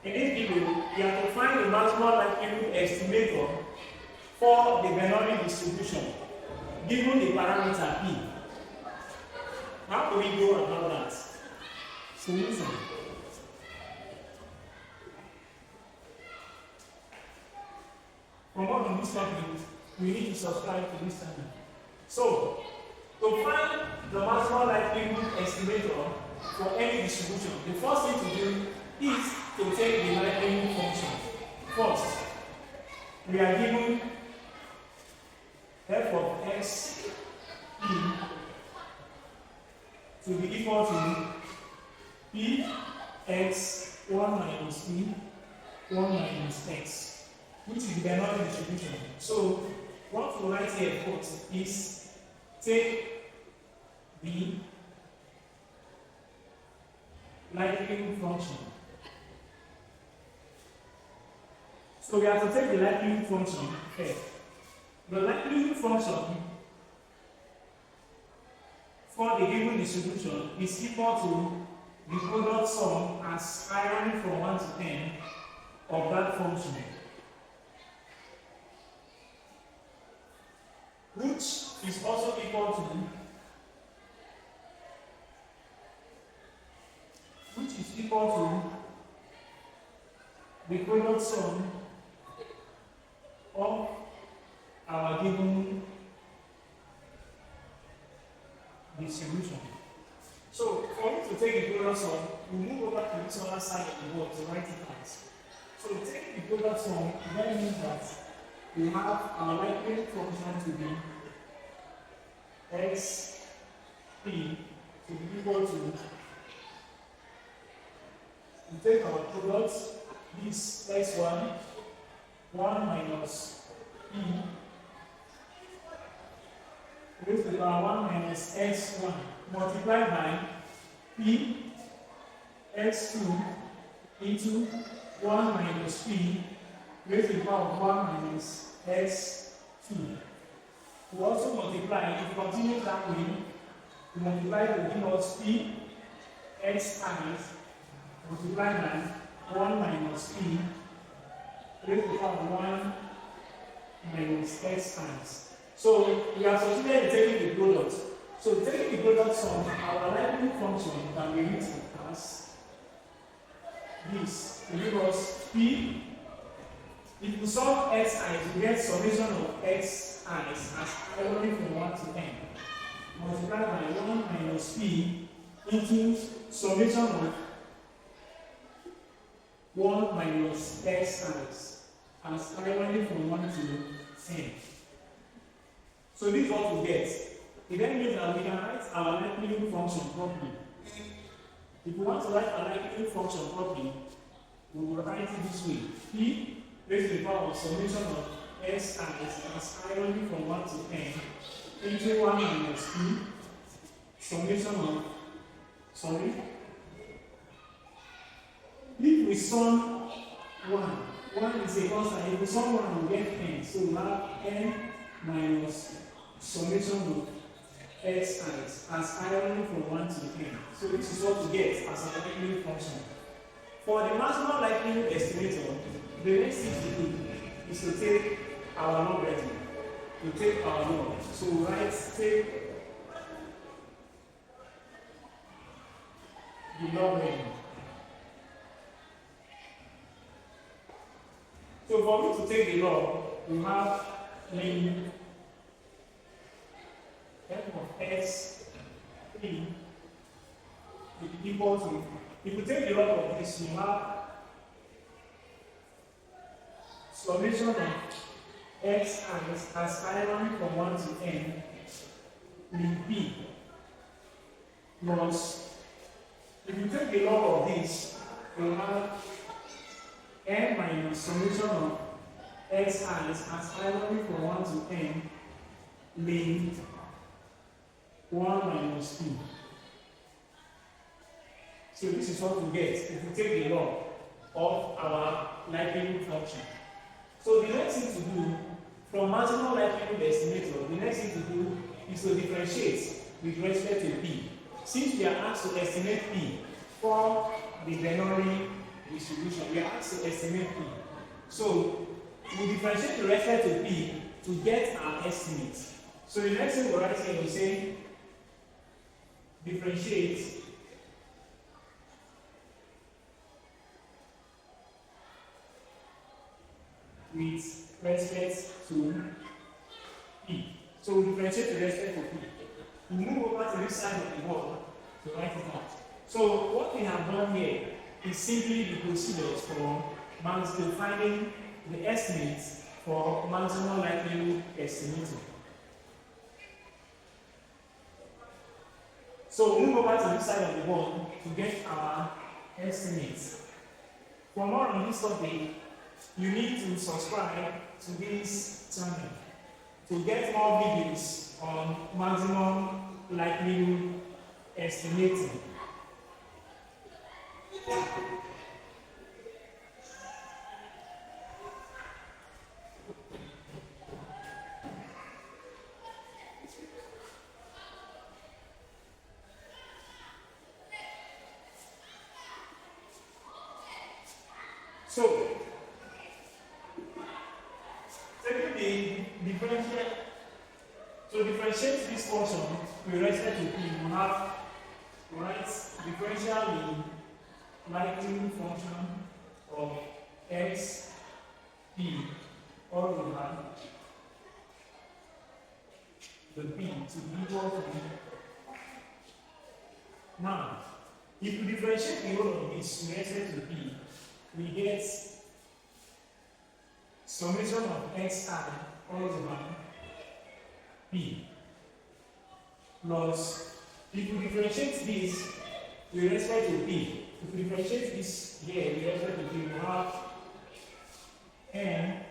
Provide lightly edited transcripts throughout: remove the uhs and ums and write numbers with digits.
In this video, we have to find the maximum likelihood estimator for the Bernoulli distribution given the parameter P. How do we go about that? So listen. From what on this topic, we need to subscribe to this channel. So, to find the maximum likelihood estimator for any distribution, the first thing to do is to take the likelihood function. First, we are given f of x p to be equal to p x 1 minus p 1 minus x, which is the Bernoulli distribution. So, what we write here first is take the likelihood function. So we have to take the likelihood function first. The likelihood function for the given distribution is equal to the product sum as iron from 1 to 10 of that function, which is also equal to the product sum of our given distribution. So, for me to take the product sum, we move over to this other side of the board to write it out. So, taking the product sum, that means that we have our likelihood function to be x p to be equal to, we take our product, this x1, 1 minus p raised to the power 1 minus x1 multiplied by p x2 into 1 minus p raised to the power of 1 minus x2. We also multiply, if we continue that way, we multiply to give us p x times multiplied by 1 minus p raised to the power of 1 minus x times. So we are substituting taking the product. So taking the product sum, our likelihood function can be written as this. To give us p. If we solve x i's, we get summation of x i's as ironing from 1 to n multiplied by 1 minus p into summation of 1 minus x i's as ironing from 1 to 10. So this is what we get. It then means that we can write our likelihood function properly. If we want to write our likelihood function properly, we will write it this way. P raised to the power of summation of x i's as ironing from 1 to n into 1 minus p summation of, if we sum 1 is a constant. If we sum 1, we get n. So we have n minus summation of x i's as ironing from 1 to n. So this is what we get as a likelihood function. For the maximum likelihood estimator, the next thing to do is to take our logarithm, to take our log. So we write take the logarithm. So for me to take the log, we have ln f of x p equal to, if we take the log of this, we have summation of x i's as ironing from 1 to n ln p plus, if you take the log of this, we have n minus summation of x i's as ironing from 1 to n ln 1 minus p. So this is what we get if we take the log of our likelihood function. So the next thing to do from maximum likelihood estimator, the next thing to do is to differentiate with respect to p. Since we are asked to estimate p for the Bernoulli distribution. We are asked to estimate P. So we differentiate with respect to P to get our estimate. So the next thing we write here, we say differentiate with respect to P. So we differentiate with respect to P. We move over to this side of the board to write it out. So what we have done here is simply the procedures for finding the estimates for maximum likelihood estimating. So we move over to this side of the board to get our estimates. For more on this topic, you need to subscribe to this channel to get more videos on maximum likelihood estimating. So, taking the differential, to differentiate this function with respect to P, we have differential in likelihood function of x P all over the P to be equal to. Now, if you differentiate the whole of this with respect to P, we get summation of xi all over P plus, if you differentiate this with respect to P, if you differentiate this here with respect to P, we have n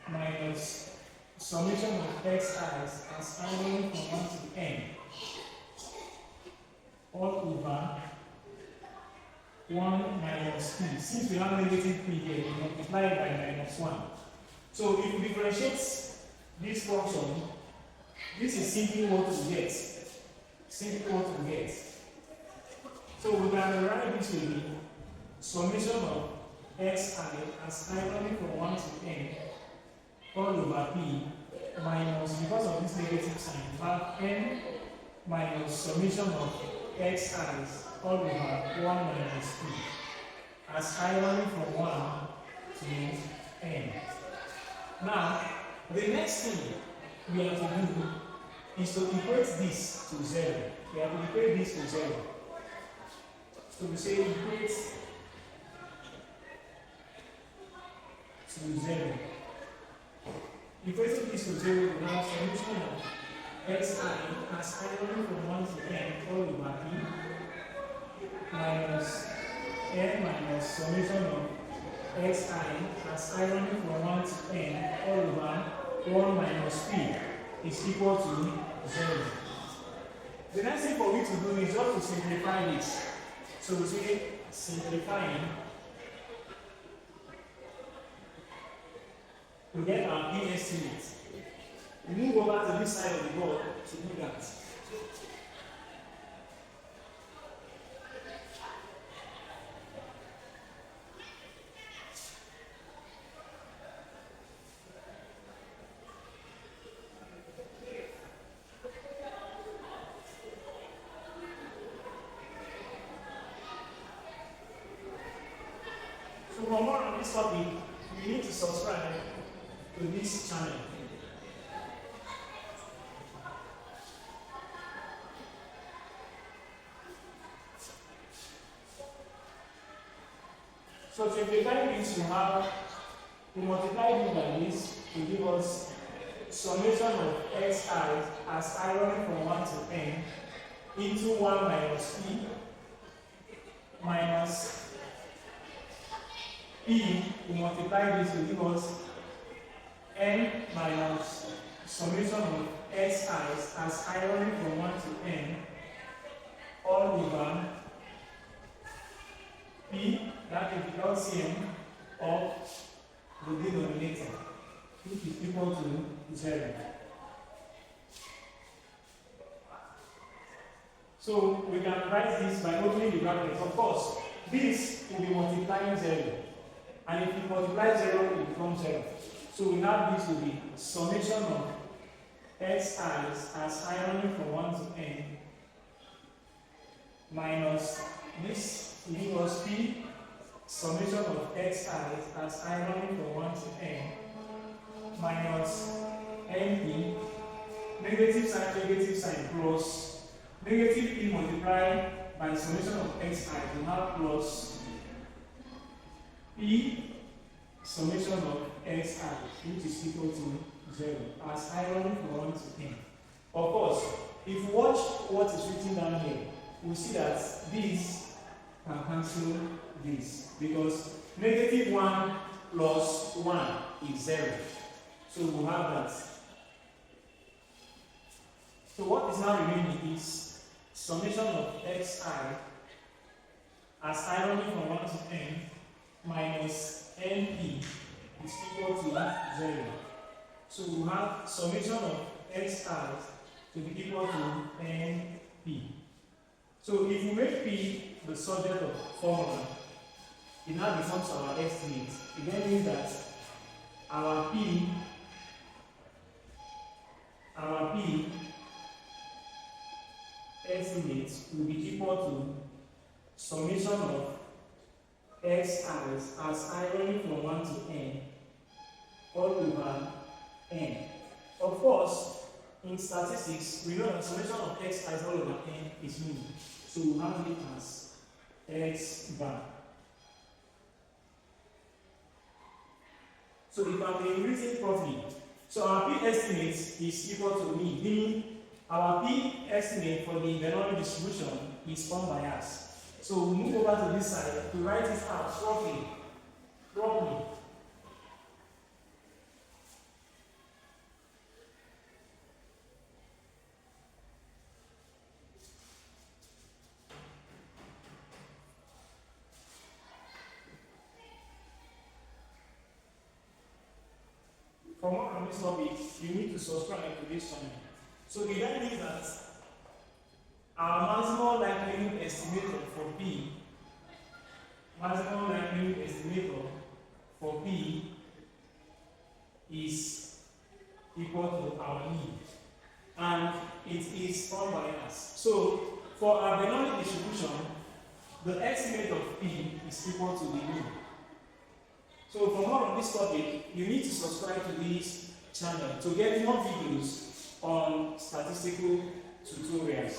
minus summation of xi's as I1 from 1 to n all over 1 minus P. Since we have negative P here, we multiply it by minus 1. So if we differentiate this function, this is simply what we get. Simply what we get. So we can write this with the summation of xi as I1 from 1 to n all over P minus, because of this negative sign, we have n minus summation of xi's all over 1 minus P as I1 from 1 to n. Now, the next thing we have to do is to equate this to 0. We have to equate this to 0. So we say equate to 0. Equating this to 0, we have solution of xi as I1 from 1 to n all over P minus n minus summation of xi as I1 from 1 to n all over 1 minus P is equal to 0. The next thing for me to do is just to simplify this. So we say simplifying, we get our P estimate. We move over to this side of the board to do that. So for more on this topic, you need to subscribe to this channel. So to simplify this, we multiply this by this to give us summation of xi as I1 from 1 to n into 1 minus P minus P, we multiply this to give us n minus summation of xi's as I1 from 1 to n all over P, that is the LCM of the denominator, which is equal to 0. So we can write this by opening the bracket. Of course, this will be multiplying 0. And if you multiply 0, it becomes 0. So we have this will be summation of xi's as I running from 1 to n minus this will give us p summation of xi's as I running from 1 to n minus np negative sign plus negative p multiplied by summation of xi we have plus p summation of xi which is equal to 0 as I running from 1 to n. Of course, if you watch what is written down here, we see that this can cancel this because negative 1 plus 1 is 0. So we have that. So what is now remaining is summation of xi as I running from 1 to n minus np is equal to 0. So we have summation of xi to be equal to np. So if we make p the subject of formula, it now becomes our estimate. It then means that our p estimate will be equal to summation of xi as I running from 1 to n all over n. Of course, in statistics, we know that summation of xi all over n is mean. So we have it as x bar. So if I'm written properly, so our p estimate is equal to mean, meaning our p estimate for the Bernoulli distribution is unbiased. So we move over to this side to write it out properly. For more on this topic, you need to subscribe to this channel. So the idea is that our maximum likelihood estimator for P, is equal to our mean, and it is unbiased. So for our Bernoulli distribution, the estimate of P is equal to the mean. So for more on this topic, you need to subscribe to this channel to get more videos on statistical tutorials.